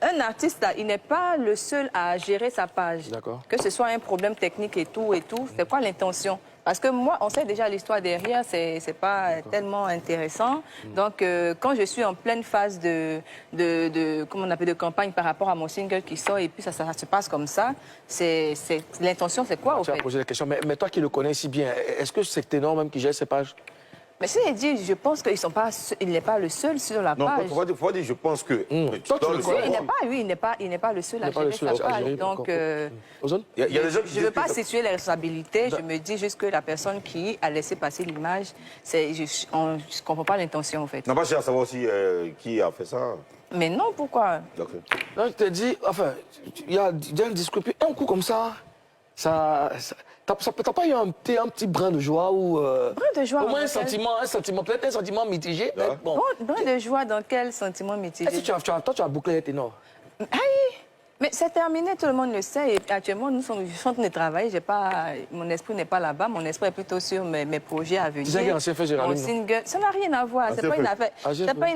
un artiste, là, il n'est pas le seul à gérer sa page. D'accord. Que ce soit un problème technique et tout, c'est quoi l'intention? Parce que moi, on sait déjà l'histoire derrière, c'est pas tellement intéressant. Donc, quand je suis en pleine phase comment on appelle, de campagne par rapport à mon single qui sort et puis ça se passe comme ça, l'intention, c'est quoi, au fait? Tu as posé la question, mais toi qui le connais si bien, est-ce que c'est tes normes même qui gère ces pages? Mais c'est dit, je pense qu'il n'est pas le seul sur la page. Non, faut dire, je pense que... Toi, tu le connais. Il n'est pas le seul à gérer sa page. Donc, il y a des gens qui je ne veux pas situer les responsabilités. Je me dis juste que la personne qui a laissé passer l'image, je ne comprends pas l'intention, en fait. Non, pas cher à savoir aussi qui a fait ça. Mais non, pourquoi? Non, je te dis, enfin, il y a un discours, puis un coup comme ça, t'as pas eu un petit brin de joie ou... Brin de joie? Au moins un sentiment, peut-être un sentiment mitigé. Bon. Brin de joie dans quel sentiment mitigé? Est-ce que toi, tu as bouclé les ténors? Aïe! Mais c'est terminé, tout le monde le sait. Et actuellement, je suis en train de travailler. Mon esprit n'est pas là-bas. Mon esprit est plutôt sur mes projets à venir. Tu sais qu'il y a ancien fait Géraldine? Mon single, ça n'a rien à voir. C'est pas une affaire. C'est pas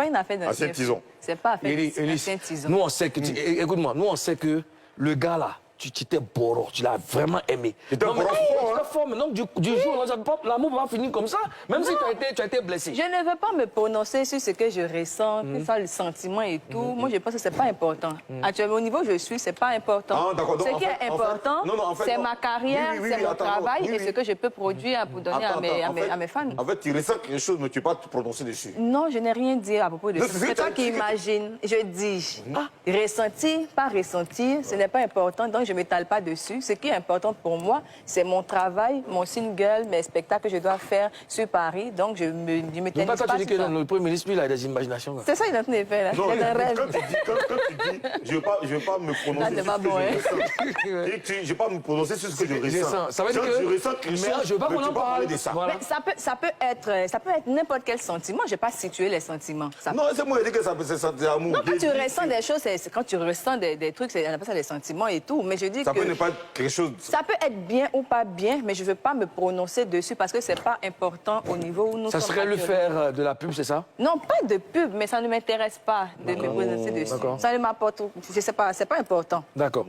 une affaire d'ancien tison. C'est pas affaire d'ancien tison. Nous, on sait que... Écoute-moi, nous, on sait que le gars, là, tu t'es boro, tu l'as vraiment aimé. Tu t'es fort, mais non, du jour, l'amour va finir comme ça, même si tu as été blessé. Je ne veux pas me prononcer sur ce que je ressens, que ça, le sentiment et tout. Moi, je pense que c'est pas important. Actuellement, au niveau où je suis, c'est pas important. Ce qui est important, c'est ma carrière, c'est mon travail et ce que je peux produire pour donner à mes fans. En fait, tu ressens quelque chose, mais tu ne peux pas te prononcer dessus. Non, je n'ai rien dit à propos de ça. C'est toi qui imagines. Je dis, ressentir, pas ressentir, ce n'est pas important. Donc, je ne m'étale pas dessus. Ce qui est important pour moi, c'est mon travail, mon single, mes spectacles que je dois faire sur Paris. Donc, je m'étale pas sur ça. Tu dis que le Premier ministre, lui, il a des imaginations. C'est ça qu'il est en train de faire, là. Non, il a un rêve. quand tu dis, je ne vais pas me prononcer sur ce que je ressens. Je ne vais pas me prononcer sur ce que je ressens. Ça veut dire que... je ressens quelque chose, je veux pas qu'on en parle de ça. Mais ça peut être n'importe quel sentiment. Je n'ai pas situé les sentiments. Non, c'est moi qui dis que ça peut se sentir amour. Non, quand tu ressens des choses, quand tu ressens des trucs, on appelle ça des sentiments et tout. Mais je dis ça que... peut ne pas être quelque chose... Ça peut être bien ou pas bien, mais je ne veux pas me prononcer dessus parce que ce n'est pas important au niveau où nous sommes. Ça serait lui faire de la pub, c'est ça? Non, pas de pub, mais ça ne m'intéresse pas de me prononcer dessus. Ça ne m'apporte... Je sais pas, c'est pas important. D'accord.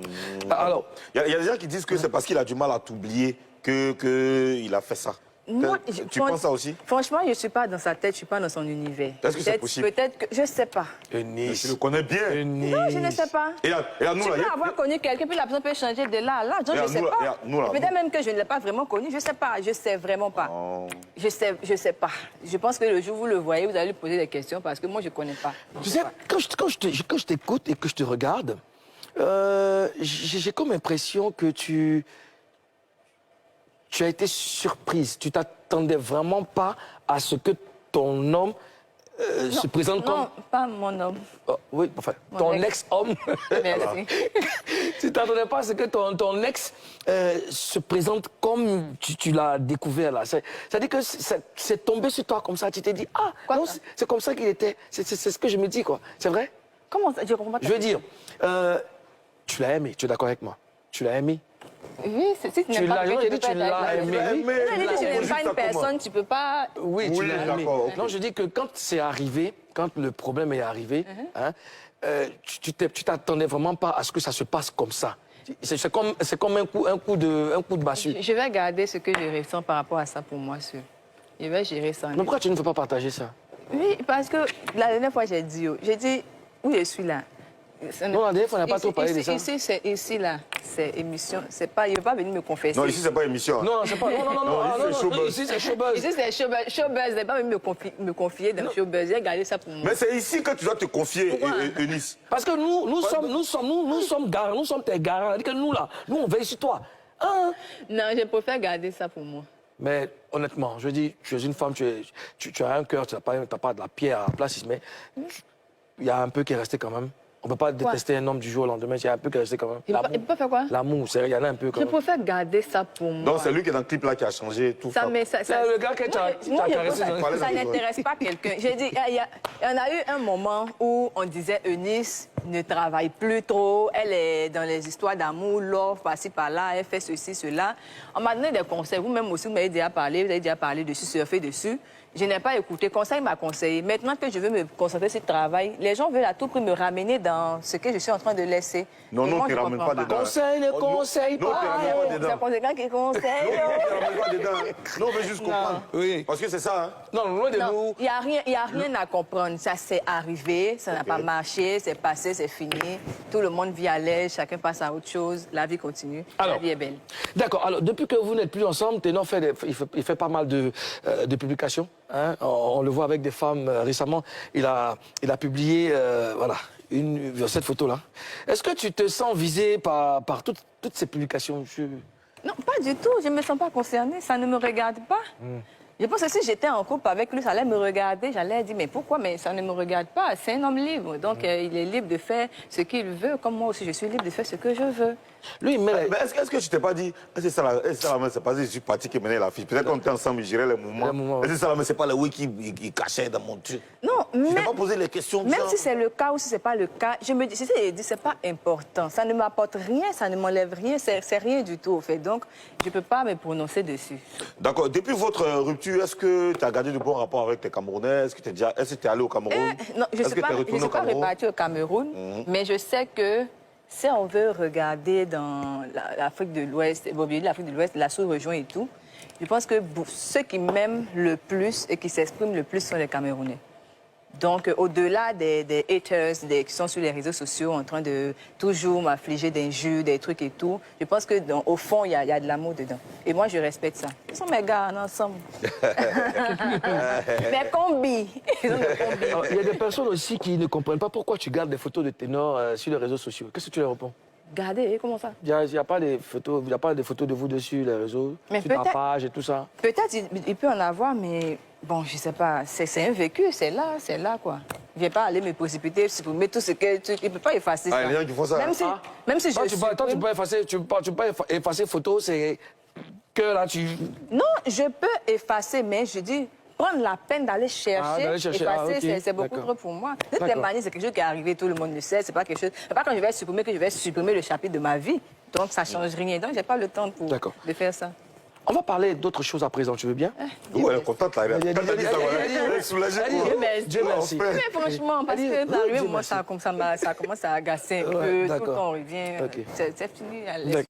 Alors... Il y a des gens qui disent que c'est parce qu'il a du mal à t'oublier qu'il a fait ça. Moi, tu penses ça aussi? Franchement, je ne suis pas dans sa tête, je ne suis pas dans son univers. Est-ce que c'est possible? Peut-être que... Je ne sais pas. Eunice. Tu le connais bien. Non, je ne sais pas. Et là, nous, tu peux avoir connu quelqu'un, puis la personne peut changer de là à là. Donc, je ne sais pas. Peut-être même que je ne l'ai pas vraiment connu. Je ne sais pas. Je ne sais vraiment pas. Oh. Je sais pas. Je pense que le jour où vous le voyez, vous allez lui poser des questions parce que moi, je ne connais pas. Tu sais, quand je t'écoute et que je te regarde, j'ai comme l'impression que tu as été surprise. Tu t'attendais vraiment pas à ce que ton homme se présente comme... Non, pas mon homme. Oui, enfin, ton ex-homme. Merci. Tu t'attendais pas à ce que ton ex se présente comme tu l'as découvert là. C'est-à-dire que c'est tombé sur toi comme ça. Tu t'es dit, ah, non, c'est comme ça qu'il était. C'est ce que je me dis, quoi. C'est vrai? Comment ça? Je comprends pas. Je veux dire, tu l'as aimé, tu es d'accord avec moi? Tu l'as aimé? Oui, si tu n'aimes pas quelqu'un, tu l'as aimé. Si tu n'aimes pas une personne, tu ne peux pas... Oui, tu l'as aimé. Non, je dis que quand c'est arrivé, quand le problème est arrivé, tu t'attendais vraiment pas à ce que ça se passe comme ça. C'est comme un coup de massue. Je vais garder ce que je ressens par rapport à ça pour moi seul. Je vais gérer ça. Mais pourquoi tu ne veux pas partager ça? Oui, parce que la dernière fois, j'ai dit où je suis là. Non, la dernière fois, on n'a pas trop parlé de ça. Ici, là, c'est émission. C'est pas, il ne veut pas venir me confesser. Non, ici, c'est pas émission. Non, c'est pas... Non, ici, c'est showbuzz. Ici, c'est showbuzz. Il ne pas venir me confier dans showbuzz. J'ai gardé ça pour moi. Mais c'est ici que tu dois te confier, Eunice. Parce que nous sommes garants, nous sommes tes garants. C'est-à-dire que nous, là, nous, on veille sur toi. Hein? Non, je préfère garder ça pour moi. Mais honnêtement, je dis, tu es une femme, tu as un cœur, tu n'as pas de la pierre à la place, mais il y a un peu qui est resté quand même. On ne peut pas détester un homme du jour au lendemain, il y a un peu qui est resté quand même. Il peut faire quoi? L'amour, il y en a un peu quand même. Je préfère garder ça pour moi. Donc c'est lui qui est dans le clip là qui a changé tout ça. Le gars que tu as caressé. Ça n'intéresse pas quelqu'un. J'ai dit, il y en a eu un moment où on disait Eunice, ne travaille plus trop, elle est dans les histoires d'amour, love, par-ci, par-là, elle fait ceci, cela. On m'a donné des conseils, vous-même aussi, vous m'avez déjà parlé dessus, surfer dessus. Je n'ai pas écouté, conseil m'a conseillé. Maintenant que je veux me concentrer sur le travail, les gens veulent à tout prix me ramener dans ce que je suis en train de laisser. Non, non, tu ne ramènes pas dedans. Conseil ne conseille pas. Non, tu ne ramènes pas dedans. C'est conséquent qui conseille. Non, tu ne ramènes pas dedans. Non, on veut juste comprendre. Oui. Parce que c'est ça, hein. Non, loin de nous. Il n'y a rien à comprendre. Ça s'est arrivé, ça n'a pas marché, c'est passé, c'est fini. Tout le monde vit à l'aise, chacun passe à autre chose, la vie continue, la vie est belle. D'accord, alors depuis que vous n'êtes plus ensemble, Ténor il fait pas mal de publications. Hein? On le voit avec des femmes récemment. Il a publié voilà, cette photo-là. Est-ce que tu te sens visé par toutes ces publications? Non, pas du tout. Je ne me sens pas concernée. Ça ne me regarde pas. Je pense que si j'étais en couple avec lui, ça allait me regarder. J'allais dire, mais pourquoi? Mais ça ne me regarde pas. C'est un homme libre. Donc, il est libre de faire ce qu'il veut. Comme moi aussi, je suis libre de faire ce que je veux. Lui, mais est-ce que tu t'es pas dit, c'est ça la main, c'est pas dit, je suis parti qui menait la fille. Peut-être qu'on était ensemble, je gérais les mouvements. Est-ce que ça la main, c'est pas le oui qui cachait dans mon truc? Non, mais... Tu n'as pas posé les questions. Même si c'est le cas ou si c'est pas le cas, je me dis, c'est pas important. Ça ne m'apporte rien, ça ne m'enlève rien, c'est rien du tout, au fait. Donc, je peux pas me prononcer dessus. D'accord. Depuis votre rupture, est-ce que tu as gardé de bons rapports avec tes Camerounais? Est-ce que tu es allé au Cameroun? Non, je ne suis pas repartie au Cameroun, mais je sais que si on veut regarder dans l'Afrique de l'Ouest, la sous-région et tout, je pense que ceux qui m'aiment le plus et qui s'expriment le plus sont les Camerounais. Donc, au-delà des haters qui sont sur les réseaux sociaux en train de toujours m'affliger d'injures, des trucs et tout, je pense qu'au fond, il y a de l'amour dedans. Et moi, je respecte ça. Ils sont mes gars, on est ensemble. Mes combis. Il y a des personnes aussi qui ne comprennent pas pourquoi tu gardes des photos de Ténor sur les réseaux sociaux. Qu'est-ce que tu leur réponds? Gardez, comment ça? Il n'y a pas de photos de vous dessus, les réseaux, sur ta page et tout ça? Peut-être il peut en avoir, mais bon, je sais pas. C'est un vécu, c'est là, quoi. Il ne vient pas aller me précipiter, supprimer tout ce que... Il ne peut pas effacer ça. Il y a des gens qui font ça. Même si je tu peux pas effacer photo, c'est que là, tu... Non, je peux effacer, mais je dis... Prendre la peine d'aller chercher, effacer, c'est beaucoup trop pour moi. De toutes les manières, c'est quelque chose qui est arrivé, tout le monde le sait, c'est pas quelque chose... C'est pas quand je vais supprimer que je vais supprimer le chapitre de ma vie. Donc, ça change rien. Donc, j'ai pas le temps de faire ça. On va parler d'autres choses à présent, tu veux bien? Oui, elle est contente, là. Elle est soulagée. Dieu merci. Mais franchement, parce que d'arriver, moi, ça commence à agacer un peu. Tout le temps, on revient. C'est fini.